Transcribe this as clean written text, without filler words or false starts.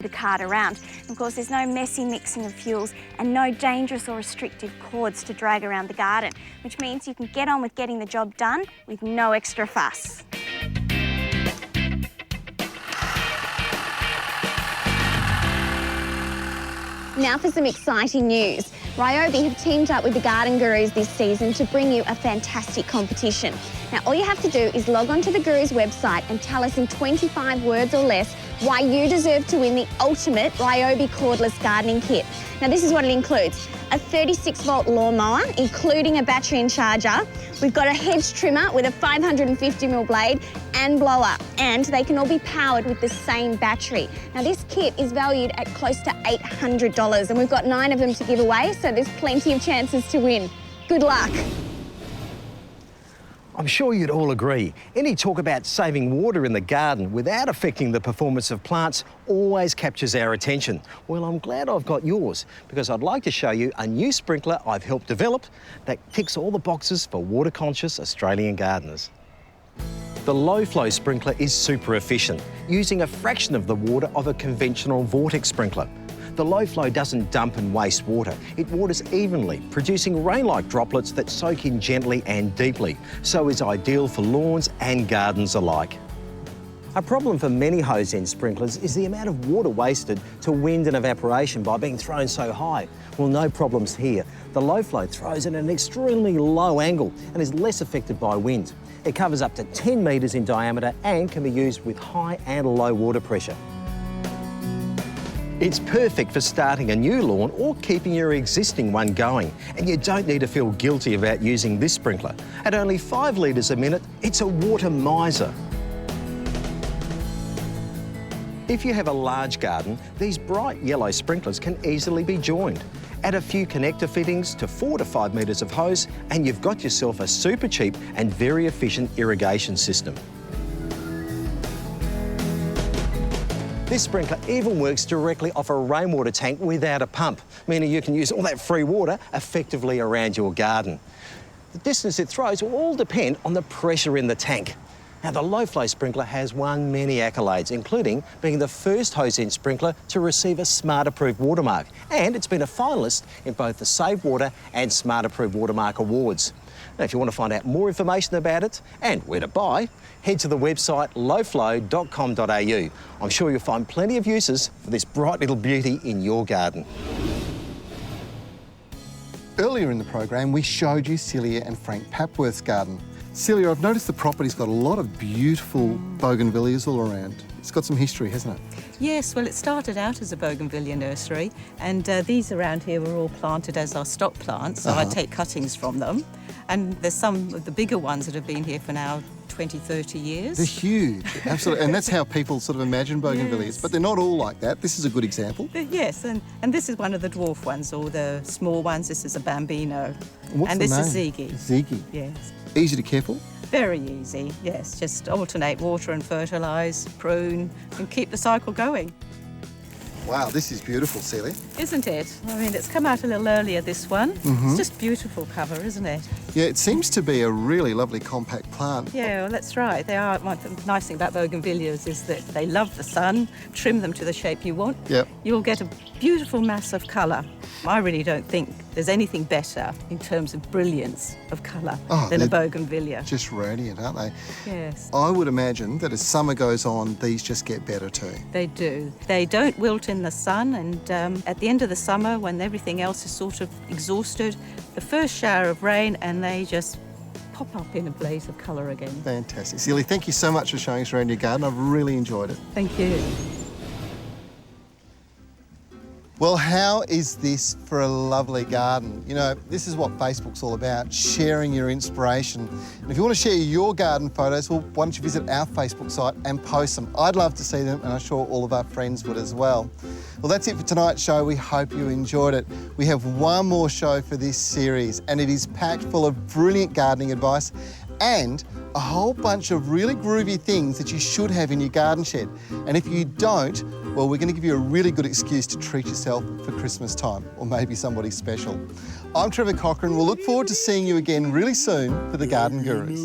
to cart around. Of course, there's no messy mixing of fuels and no dangerous or restrictive cords to drag around the garden, which means you can get on with getting the job done with no extra fuss. Now for some exciting news. Ryobi have teamed up with the Garden Gurus this season to bring you a fantastic competition. Now, all you have to do is log on to the Gurus website and tell us in 25 words or less why you deserve to win the ultimate Ryobi cordless gardening kit. Now, this is what it includes. A 36-volt lawnmower, including a battery and charger. We've got a hedge trimmer with a 550mm blade and blower, and they can all be powered with the same battery. Now, this kit is valued at close to $800, and we've got 9 of them to give away, so there's plenty of chances to win. Good luck. I'm sure you'd all agree, any talk about saving water in the garden without affecting the performance of plants always captures our attention. Well, I'm glad I've got yours, because I'd like to show you a new sprinkler I've helped develop that ticks all the boxes for water-conscious Australian gardeners. The low-flow sprinkler is super efficient, using a fraction of the water of a conventional vortex sprinkler. The low flow doesn't dump and waste water. It waters evenly, producing rain-like droplets that soak in gently and deeply, so is ideal for lawns and gardens alike. A problem for many hose-end sprinklers is the amount of water wasted to wind and evaporation by being thrown so high. Well, no problems here. The low flow throws at an extremely low angle and is less affected by wind. It covers up to 10 metres in diameter and can be used with high and low water pressure. It's perfect for starting a new lawn or keeping your existing one going, and you don't need to feel guilty about using this sprinkler. At only 5 litres a minute, it's a water miser. If you have a large garden, these bright yellow sprinklers can easily be joined. Add a few connector fittings to 4 to 5 metres of hose, and you've got yourself a super cheap and very efficient irrigation system. This sprinkler even works directly off a rainwater tank without a pump, meaning you can use all that free water effectively around your garden. The distance it throws will all depend on the pressure in the tank. Now, the low-flow sprinkler has won many accolades, including being the first hose-end sprinkler to receive a Smart Approved watermark, and it's been a finalist in both the Save Water and Smart Approved Watermark awards. Now, if you want to find out more information about it and where to buy, head to the website lowflow.com.au. I'm sure you'll find plenty of uses for this bright little beauty in your garden. Earlier in the program, we showed you Celia and Frank Papworth's garden. Celia, I've noticed the property's got a lot of beautiful bougainvilleas all around. It's got some history, hasn't it? Yes, well, it started out as a bougainvillea nursery, and these around here were all planted as our stock plants, so I take cuttings from them. And there's some of the bigger ones that have been here for now 20, 30 years. They're huge, absolutely. And that's how people sort of imagine bougainvilleas, yes. But they're not all like that. This is a good example. Yes, and this is one of the dwarf ones, or the small ones. This is a bambino. What's and the this name? is Ziggy. Ziggy. Yes. Easy to care for? Very easy, yes. Just alternate water and fertilise, prune, and keep the cycle going. Wow, this is beautiful, Celia. Isn't it? I mean, it's come out a little earlier, this one. It's just beautiful cover, isn't it? Yeah, it seems to be a really lovely compact plant. Yeah, well, that's right. They are. The nice thing about bougainvilleas is that they love the sun. Trim them to the shape you want. Yep. You'll get a beautiful mass of colour. I really don't think there's anything better in terms of brilliance of colour than a bougainvillea. Just radiant, aren't they? Yes. I would imagine that as summer goes on, these just get better too. They do. They don't wilt in the sun, and at the end of the summer, when everything else is sort of exhausted, the first shower of rain, and they just pop up in a blaze of colour again. Fantastic. Celia, thank you so much for showing us around your garden. I've really enjoyed it. Thank you. Well, how is this for a lovely garden? You know, this is what Facebook's all about, sharing your inspiration. And if you want to share your garden photos, well, why don't you visit our Facebook site and post them? I'd love to see them, and I'm sure all of our friends would as well. Well, that's it for tonight's show. We hope you enjoyed it. We have one more show for this series, and it is packed full of brilliant gardening advice and a whole bunch of really groovy things that you should have in your garden shed. And if you don't, well, we're going to give you a really good excuse to treat yourself for Christmas time, or maybe somebody special. I'm Trevor Cochran. We'll look forward to seeing you again really soon for the Garden Gurus.